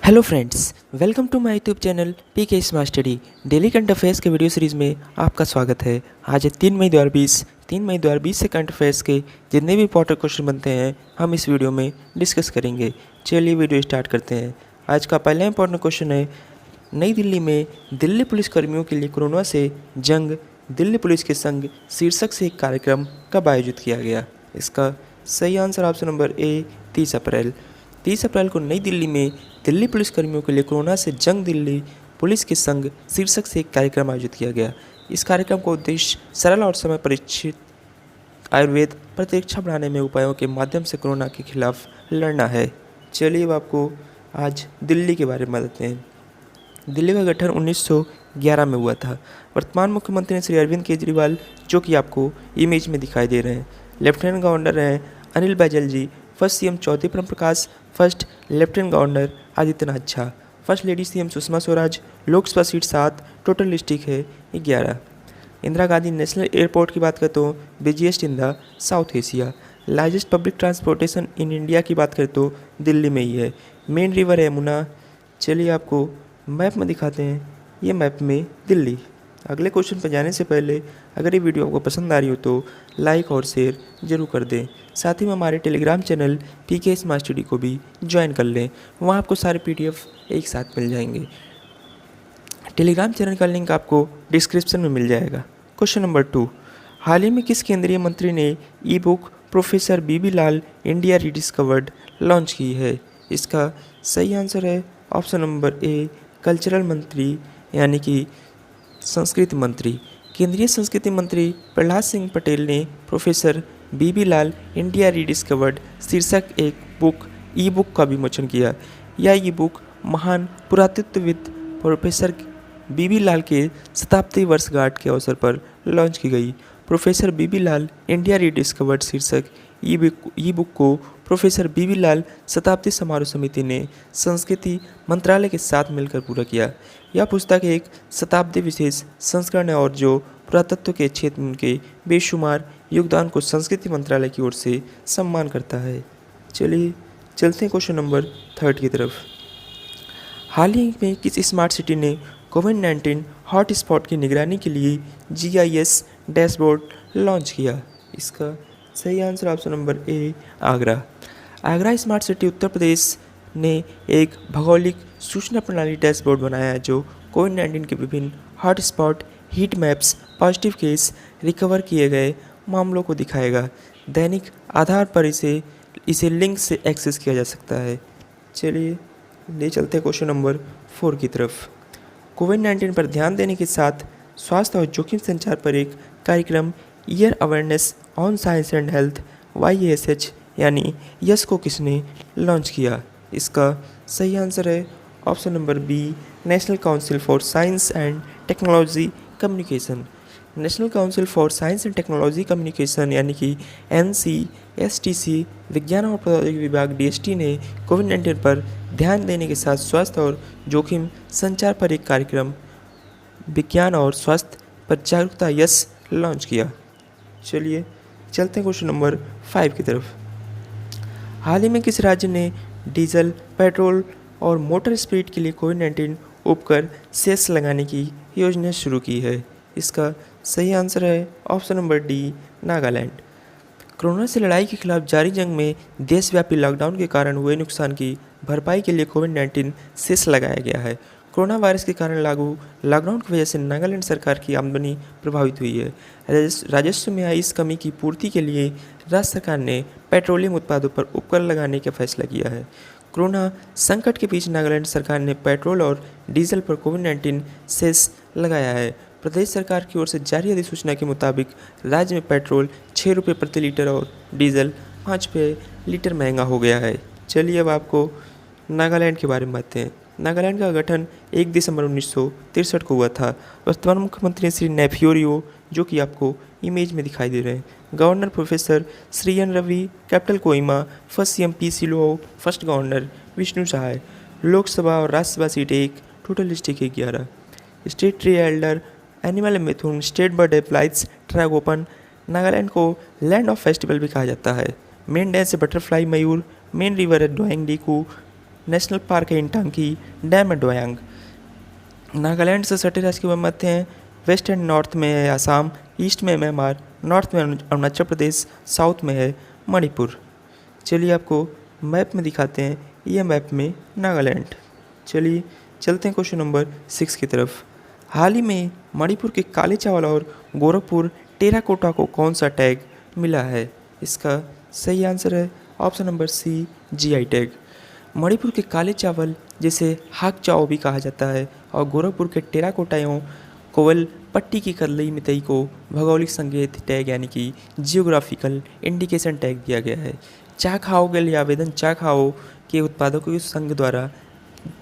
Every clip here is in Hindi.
Hello friends, welcome to my YouTube channel PK smart study. Daily current affairs के वीडियो सीरीज़ में आपका स्वागत है। आज है 3 मई 2020 से करंट अफेयर्स के जितने भी इंपॉर्टेंट क्वेश्चन बनते हैं हम इस वीडियो में डिस्कस करेंगे। चलिए वीडियो स्टार्ट करते हैं। आज का पहला इंपॉर्टेंट क्वेश्चन है, नई दिल्ली में दिल्ली पुलिस कर्मियों के लिए कोरोना से जंग, दिल्ली पुलिस के संग शीर्षक से एक कार्यक्रम कब आयोजित किया गया। इसका सही आंसर ऑप्शन नंबर ए 30 अप्रैल को नई दिल्ली में दिल्ली पुलिस कर्मियों के लिए कोरोना से जंग, दिल्ली पुलिस के संग शीर्षक से एक कार्यक्रम आयोजित किया गया। इस कार्यक्रम का उद्देश्य सरल और समय परीक्षित आयुर्वेद प्रतिरक्षा बढ़ाने में उपायों के माध्यम से कोरोना के खिलाफ लड़ना है। चलिए अब आपको आज दिल्ली के बारे में बताते हैं। दिल्ली का गठन 1911 में हुआ था। वर्तमान मुख्यमंत्री श्री अरविंद केजरीवाल, जो कि आपको इमेज में दिखाई दे रहे हैं। लेफ्टिनेंट गवर्नर हैं Anil Baijal ji. First CM Chaudhary Prem Prakash, first lieutenant governor Adityanath Jha, first lady CM Sushma Swaraj. Lok Sabha seat 7, total district है 11। इंदिरा गांधी नेशनल एयरपोर्ट की बात करें तो busiest in the south Asia. Largest public transportation in India की बात करें तो दिल्ली में ही है। मेन रिवर है यमुना। चलिए आपको मैप में दिखाते हैं, ये मैप में दिल्ली। अगले क्वेश्चन पर जाने से पहले अगर ये वीडियो आपको पसंद आ रही हो तो लाइक और शेयर जरूर कर दें। साथ ही में हमारे Telegram channel PK smart study को भी ज्वाइन कर लें, वहाँ आपको सारे पीडीएफ एक साथ मिल जाएंगे। टेलीग्राम चैनल का लिंक आपको डिस्क्रिप्शन में मिल जाएगा। क्वेश्चन नंबर 2, हाल ही में किस केंद्रीय मंत्री ने ई बुक प्रोफेसर बीबी लाल इंडिया रीडिस्कवर्ड लॉन्च की है। इसका सही आंसर है ऑप्शन नंबर ए कल्चरल मंत्री, यानी कि संस्कृति मंत्री। केंद्रीय संस्कृति मंत्री प्रहलाद सिंह पटेल ने प्रोफेसर बीबी लाल इंडिया रीडिस्कवर्ड शीर्षक एक ई बुक का विमोचन किया। यह ई बुक महान पुरातत्वविद प्रोफेसर बीबी लाल के शताब्दी वर्षगांठ के अवसर पर लॉन्च की गई। प्रोफेसर बीबी लाल इंडिया रीडिस्कवर्ड शीर्षक ई बुक को प्रोफेसर बीबी लाल शताब्दी समारोह समिति ने संस्कृति मंत्रालय के साथ मिलकर पूरा किया। यह पुस्तक एक शताब्दी विशेष संस्करण है और जो पुरातत्व के क्षेत्र में उनके बेशुमार योगदान को संस्कृति मंत्रालय की ओर से सम्मान करता है। चलिए चलते हैं क्वेश्चन नंबर 3 की तरफ। हाल ही में किस स्मार्ट सिटी ने कोविड-19 हॉट स्पॉट की निगरानी के लिए GIS डैशबोर्ड लॉन्च किया। इसका सही answer option number A Agra. Agra smart city Uttar Pradesh ने एक भौगोलिक सूचना प्रणाली डैशबोर्ड बनाया है जो कोविड-19 के विभिन्न hot spot, heat maps, positive case, recover किए गए मामलों को दिखाएगा। दैनिक आधार पर इसे लिंक से एक्सेस किया जा सकता है। चलिए ले चलते हैं क्वेश्चन नंबर 4 की तरफ। कोविड-19 पर ध्यान देने के साथ स्वास्थ्य और जोखिम संचार पर एक कार्यक्रम year awareness on science and health YASH यानी यस को किसने लॉन्च किया। इसका सही आंसर है option number B national council for science and technology communication. National council for science and technology communication यानी कि NCSTC विज्ञान और प्रौद्योगिकी विभाग DST ने कोविड-19 पर ध्यान देने के साथ स्वास्थ्य और जोखिम संचार पर एक कार्यक्रम विज्ञान और स्वास्थ्य पर जागरूकता यस लॉन्च किया। चलिए चलते हैं क्वेश्चन नंबर 5 की तरफ। हाल ही में किस राज्य ने डीजल, पेट्रोल और मोटर स्पिरिट के लिए कोविड-19 उपकर सेस लगाने की योजना शुरू की है। इसका सही आंसर है option number D Nagaland. Corona से लड़ाई के खिलाफ जारी जंग में देशव्यापी लॉकडाउन के कारण हुए नुकसान की भरपाई के लिए कोविड-19 सेस लगाया गया है। कोरोना वायरस के कारण लागू लॉकडाउन की वजह से नागालैंड सरकार की आमदनी प्रभावित हुई है। राजस्व में आई इस कमी की पूर्ति के लिए राज्य सरकार ने पेट्रोलियम उत्पादों पर उपकर लगाने का फैसला किया है। कोरोना संकट के बीच नागालैंड सरकार ने पेट्रोल और डीजल पर कोविड-19 सेस लगाया है। प्रदेश सरकार की ओर से जारी अधिसूचना के मुताबिक राज्य में पेट्रोल 6 रुपये प्रति लीटर और डीजल 5 रुपये लीटर महंगा हो गया है। चलिए अब आपको नागालैंड के बारे में बताते हैं। नागालैंड का गठन 1 दिसंबर 1963 को हुआ था। वर्तमान मुख्यमंत्री श्री नेफ्योरियो, जो कि आपको इमेज में दिखाई दे रहे हैं। Governor professor Shri N Ravi, capital Kohima. First CM PC लो, फर्स्ट गवर्नर विष्णु सहाय। लोकसभा और Rajya Sabha seat 1, total district 11। State tree alder, animal mithun, state bird Blyth's tragopan. Nagaland को लैंड ऑफ फेस्टिवल भी कहा जाता है। मेन डांस है बटरफ्लाई मयूर। मेन रिवर है डोंग डीकू। नेशनल पार्क है इंटांकी डैम है डोयांग। नागालैंड से सटे राज्य के मध्य हैं, वेस्ट एंड नॉर्थ में है आसाम, ईस्ट में है म्यांमार, नॉर्थ में अरुणाचल प्रदेश, साउथ में है मणिपुर। चलिए आपको मैप में दिखाते हैं, ये मैप में नागालैंड। चलिए चलते हैं क्वेश्चन नंबर 6 की तरफ। हाल ही में मणिपुर के काले चावल और गोरखपुर टेराकोटा को कौन सा टैग मिला है? इसका सही आंसर है option number C, GI tag. Manipur के काले चावल जिसे हाक चाओ भी कहा जाता है और गोरखपुर के टेराकोटा एवं कोवल पट्टी की करलई मितई को भौगोलिक संकेत टैग यानी कि जियोग्राफिकल इंडिकेशन टैग दिया गया है। चा खाओ के लिए आवेदन चा खाओ के उत्पादकों के संघ द्वारा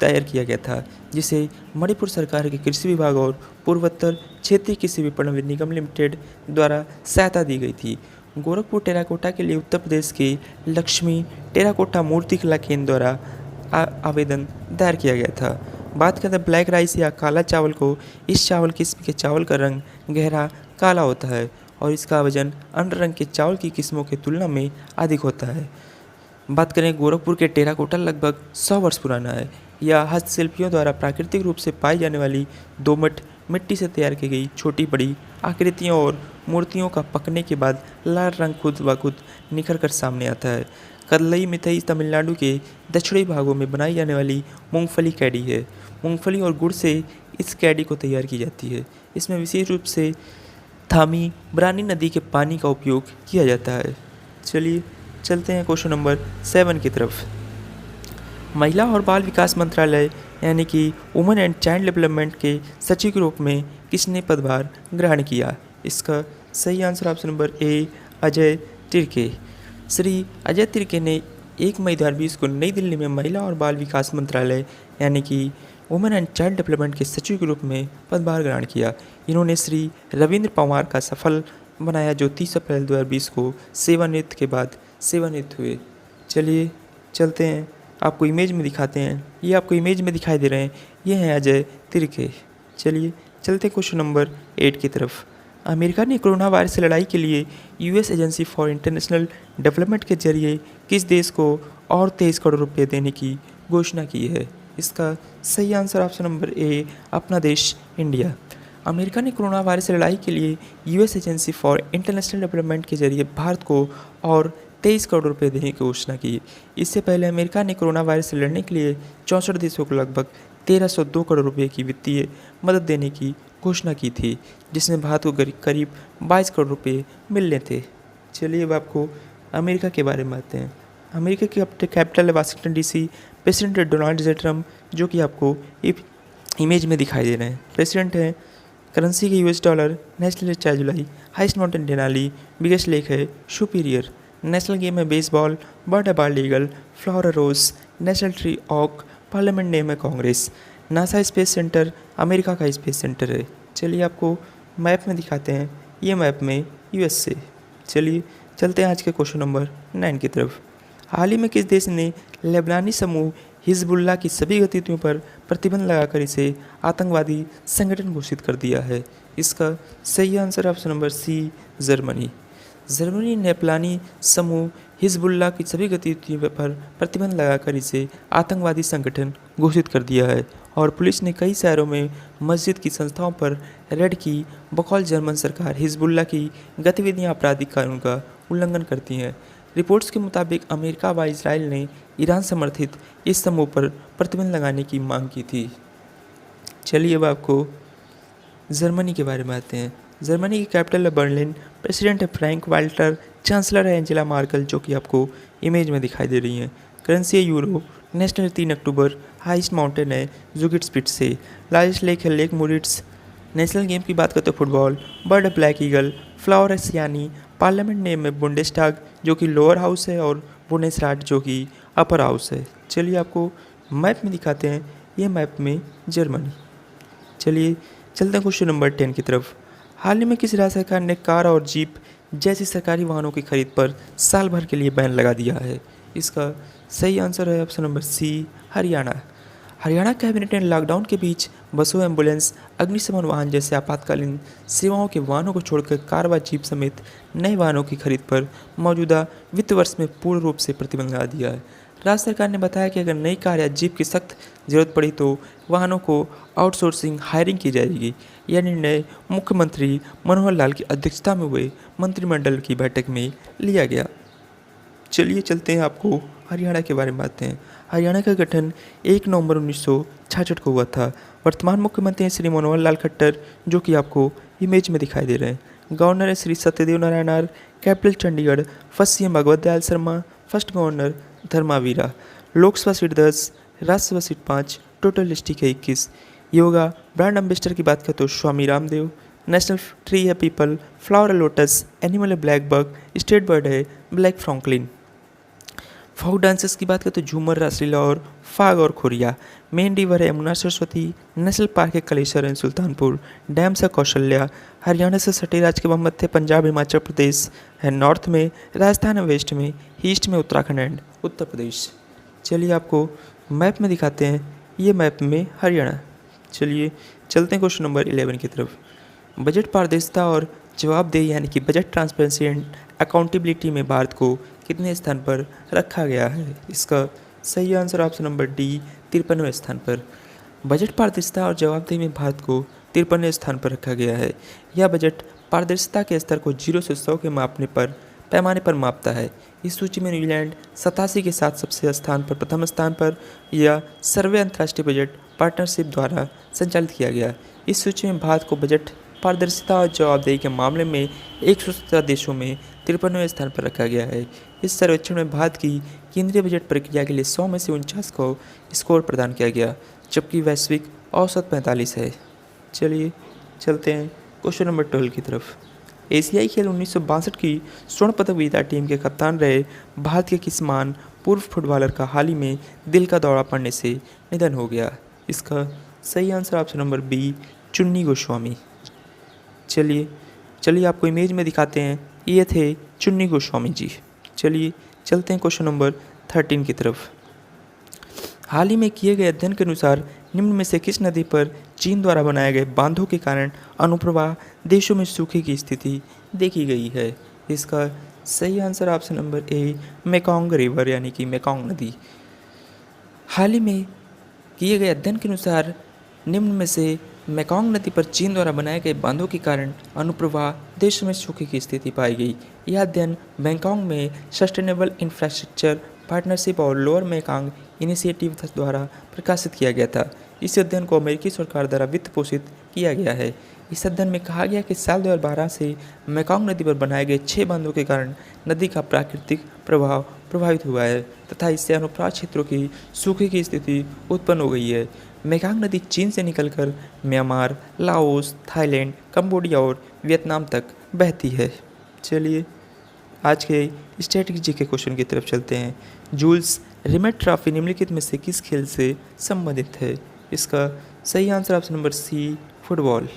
दायर किया गया था, जिसे मणिपुर सरकार के कृषि विभाग और पूर्वोत्तर क्षेत्रीय कृषि विपणन निगम लिमिटेड द्वारा सहायता दी गई थी। गोरखपुर टेराकोटा के लिए उत्तर प्रदेश के लक्ष्मी टेराकोटा मूर्ति कला केंद्र द्वारा आवेदन दायर किया गया था। बात करते हैं ब्लैक राइस या काला चावल को, इस चावल किस्म के चावल का रंग गहरा काला होता है और इसका वजन अन्य रंग के चावल की किस्मों की तुलना में अधिक होता है। बात करें गोरखपुर के टेराकोटा लगभग 100 वर्ष पुराना है। यह हस्तशिल्पियों द्वारा प्राकृतिक रूप से पाई जाने वाली दोमट मिट्टी से तैयार की गई छोटी बड़ी आकृतियों और मूर्तियों का पकने के बाद लाल रंग खुद ब खुद निखर कर सामने आता है। करलई मिथई तमिलनाडु के दक्षिणी भागों में बनाई जाने वाली मूंगफली कैडी है। मूंगफली और गुड़ से इस कैडी को तैयार की जाती है। इसमें विशेष रूप से थामी ब्रानी नदी के पानी का उपयोग किया जाता है। चलिए चलते हैं क्वेश्चन नंबर 7 की तरफ। महिला और बाल विकास मंत्रालय यानी कि वुमेन एंड चाइल्ड डेवलपमेंट के सचिव के रूप में किसने पदभार ग्रहण किया? इसका सही answer option number A, Ajay Tirkey. Shri Ajay Tirkey ने 1 मई 2020 को नई दिल्ली में महिला और बाल विकास मंत्रालय यानी कि वुमेन एंड चाइल्ड डेवलपमेंट के सचिव के रूप में पदभार ग्रहण किया। इन्होंने श्री रविंद्र पवार का सफल बनाया, जो 30 अप्रैल 2020 को सेवानिवृत्त के बाद सेवानिवृत्त हुए। चलिए चलते हैं, आपको इमेज में दिखाते हैं। ये आपको इमेज में दिखाई दे रहे हैं, ये हैं अजय तिर्के। चलिए चलते हैं क्वेश्चन नंबर 8 की तरफ। अमेरिका ने कोरोना वायरस से लड़ाई के लिए US agency for international development के जरिए किस देश को और 23 करोड़ रुपये देने की घोषणा की है? इसका सही आंसर ऑप्शन नंबर ए, अपना देश इंडिया। अमेरिका ने कोरोना वायरस से लड़ाई के लिए US agency for international development के जरिए भारत को और 23 करोड़ रुपये देने की घोषणा की। इससे पहले अमेरिका ने कोरोना वायरस से लड़ने के लिए 64 देशों को लगभग 1302 करोड़ रुपये की वित्तीय मदद देने की घोषणा की थी, जिसमें भारत को करीब 22 करोड़ रुपये मिलने थे। चलिए अब आपको अमेरिका के बारे में बातें हैं। अमेरिका की कैपिटल है Washington DC. President Donald J Trump, जो कि आपको इमेज में दिखाई दे रहे हैं, प्रेसिडेंट हैं। करेंसी के यूएस डॉलर, नेशनल चाय जुलाई, highest mountain Denali, biggest lake है सुपीरियर, नेशनल गेम है बेसबॉल, बर्ड है बाल्ड ईगल, फ्लावर है rose, national tree oak, parliament name है Congress. NASA space center America का स्पेस सेंटर है। चलिए आपको मैप में दिखाते हैं, ये मैप में यूएस से। चलिए चलते हैं आज के क्वेश्चन नंबर 9 की तरफ। हाल ही में किस देश ने लेबनानी समूह हिजबुल्लाह की सभी गतिविधियों पर प्रतिबंध लगाकर इसे आतंकवादी संगठन घोषित कर दिया है? इसका सही answer option number C, Germany. Germany ने लेबनानी समूह हिजबुल्लाह की सभी गतिविधियों पर प्रतिबंध लगाकर इसे आतंकवादी संगठन घोषित कर दिया है और पुलिस ने कई शहरों में मस्जिद की संस्थाओं पर रेड की। बकौल जर्मन सरकार हिजबुल्लाह की गतिविधियां आपराधिक कानून का उल्लंघन करती हैं। रिपोर्ट्स के मुताबिक अमेरिका व इजराइल ने ईरान समर्थित इस समूह पर प्रतिबंध लगाने की मांग की थी। चलिए अब आपको जर्मनी के बारे में आते हैं। जर्मनी की कैपिटल है बर्लिन। प्रेसिडेंट है फ्रैंक वाल्टर। चांसलर है एंजेला मार्कल, जो कि आपको इमेज में दिखाई दे रही हैं। करेंसी है यूरो। नेशनल 3 अक्टूबर। हाइस्ट माउंटेन है जुगिट्सपिट्से। लार्जेस्ट लेक है लेक मोरिट्स। नेशनल गेम की बात करते हैं फुटबॉल। बर्ड है ब्लैक ईगल। फ्लावर है सियानी। पार्लियामेंट नेम है बुंडेस्टाग, जो कि लोअर हाउस है, और बुंडेसराट, जो कि अपर हाउस है। चलिए आपको मैप में दिखाते हैं, ये मैप में जर्मनी। चलिए चलते हैं क्वेश्चन नंबर 10 की तरफ। हाल ही में किस राज्य सरकार ने कार और जीप जैसी सरकारी वाहनों की खरीद पर साल भर के लिए बैन लगा दिया है? इसका सही आंसर है option number C, Haryana. Haryana cabinet ने लॉकडाउन के बीच बसों, एम्बुलेंस, अग्निशमन वाहन जैसे आपातकालीन सेवाओं के वाहनों को छोड़कर कार व जीप समेत नए वाहनों की खरीद पर मौजूदा वित्त वर्ष में पूर्ण रूप से प्रतिबंध लगा दिया है। राज्य सरकार ने बताया कि अगर नई कार या जीप की सख्त जरूरत पड़ी तो वाहनों को आउटसोर्सिंग हायरिंग की जाएगी। यह निर्णय मुख्यमंत्री मनोहर लाल की अध्यक्षता में हुए मंत्रिमंडल की बैठक में लिया गया। चलिए चलते हैं, आपको हरियाणा के बारे में बातें हैं। हरियाणा का गठन 1 नवंबर 1966 को हुआ था। वर्तमान मुख्यमंत्री हैं श्री मनोहर लाल खट्टर, जो कि आपको इमेज में दिखाई दे रहे हैं। गवर्नर है Shri Satyadev Narayan Arya. Capital Chandigarh. First CM Bhagwat Dayal Sharma. First governor Dharma Vira. Lok Sabha seat 10, Rajya Sabha seat 5, total district है 21। योगा ब्रांड एम्बेसडर की बात करें तो स्वामी रामदेव। नेशनल ट्री है पीपल। फ्लावर है लोटस। एनिमल है ब्लैक बग। स्टेट बर्ड है ब्लैक फ्रॉन्कलिन। फोक डांसेस की बात करें तो झूमर, रासलीला और फाग और खोरिया। मेन रिवर है यमुना सरस्वती। नेशनल पार्क है कलेसर एंड सुल्तानपुर। डैम्स है कौशल्या। हरियाणा से सटे राज्य के वह मध्य पंजाब, हिमाचल प्रदेश है नॉर्थ में। राजस्थान है वेस्ट में। ईस्ट में उत्तराखंड एंड उत्तर प्रदेश। चलिए आपको मैप में दिखाते हैं, ये मैप में हरियाणा। चलिए चलते हैं क्वेश्चन नंबर 11 की तरफ। बजट पारदर्शिता और जवाबदेही यानी कि बजट ट्रांसपेरेंसी एंड अकाउंटेबिलिटी में भारत को कितने स्थान पर रखा गया है? इसका सही आंसर ऑप्शन नंबर डी 53वें स्थान पर। बजट पारदर्शिता और जवाबदेही में भारत को 53वें स्थान पर रखा गया है। यह बजट पारदर्शिता के स्तर को 0 से 100 के पैमाने पर मापता है। इस सूची में न्यूजीलैंड 87 के साथ सबसे स्थान पर प्रथम स्थान पर। यह सर्वे अंतर्राष्ट्रीय बजट पार्टनरशिप द्वारा संचालित किया गया। इस सूची में भारत को बजट पारदर्शिता और जवाबदेही के मामले में 117 देशों में 53वें स्थान पर रखा गया है। इस सर्वेक्षण में भारत की केंद्रीय बजट प्रक्रिया के लिए 100 में से 49 को स्कोर प्रदान किया गया, जबकि वैश्विक औसत 45 है। चलिए चलते हैं क्वेश्चन नंबर 12 की तरफ। एशियाई खेल 1962 की स्वर्ण पदक विजेता टीम के कप्तान रहे भारत के किस महान पूर्व फुटबॉलर का हाल ही में दिल का दौरा पड़ने से निधन हो गया? इसका सही आंसर ऑप्शन नंबर बी चुन्नी गोस्वामी। चलिए आपको इमेज में दिखाते हैं, ये थे चुन्नी गोस्वामी जी। चलिए चलते हैं क्वेश्चन नंबर 13 की तरफ। हाल ही में किए गए अध्ययन के अनुसार निम्न में से किस नदी पर चीन द्वारा बनाए गए बांधों के कारण अनुप्रवाह देशों में सूखे की स्थिति देखी गई है? इसका सही आंसर ऑप्शन नंबर ए मेकोंग रिवर यानी कि मेकोंग नदी। हाल ही में किए गए अध्ययन के अनुसार निम्न में से मेकोंग नदी पर चीन द्वारा बनाए गए बांधों के कारण अनुप्रवाह देशों में सूखे की स्थिति पाई गई। यह अध्ययन बैंकॉक में सस्टेनेबल इंफ्रास्ट्रक्चर पार्टनरशिप और लोअर मेकोंग इनिशिएटिव द्वारा प्रकाशित किया गया था। इस अध्ययन को अमेरिकी सरकार द्वारा वित्त पोषित किया गया है। इस अध्ययन में कहा गया कि साल 2012 से मेकोंग नदी पर बनाए गए 6 बांधों के कारण नदी का प्राकृतिक प्रभाव प्रभावित हुआ है तथा इससे अनुप्रस्थ क्षेत्रों की सूखे की स्थिति उत्पन्न हो गई है। मेकोंग नदी चीन से निकलकर म्यांमार, लाओस, थाईलैंड, कंबोडिया और वियतनाम तक बहती है। चलिए आज के स्ट्रेटजी के क्वेश्चन की तरफ चलते हैं। जूल्स रिमेट ट्रॉफी निम्नलिखित में से किस खेल से संबंधित है? इसका सही answer option number C football.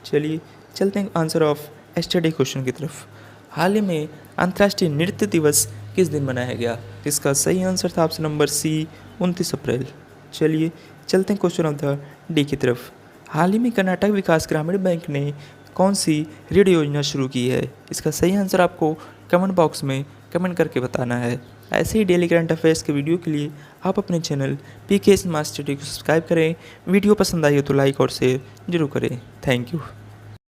चलिए चलते हैं आंसर ऑफ एसटीडी क्वेश्चन की तरफ। हाल ही में अंतर्राष्ट्रीय नृत्य दिवस किस दिन मनाया गया? इसका सही आंसर था ऑप्शन नंबर सी 29 अप्रैल। चलिए चलते हैं क्वेश्चन ऑफ द डी की तरफ। हाल ही में कर्नाटक विकास ग्रामीण बैंक ने कौन सी ऋण योजना शुरू की है? इसका सही आंसर आपको कमेंट बॉक्स में कमेंट करके बताना है। ऐसे ही डेली करंट अफेयर्स के वीडियो के लिए आप अपने चैनल पीके स्मार्ट स्टडी को सब्सक्राइब करें। वीडियो पसंद आई हो तो लाइक और शेयर जरूर करें। Thank you.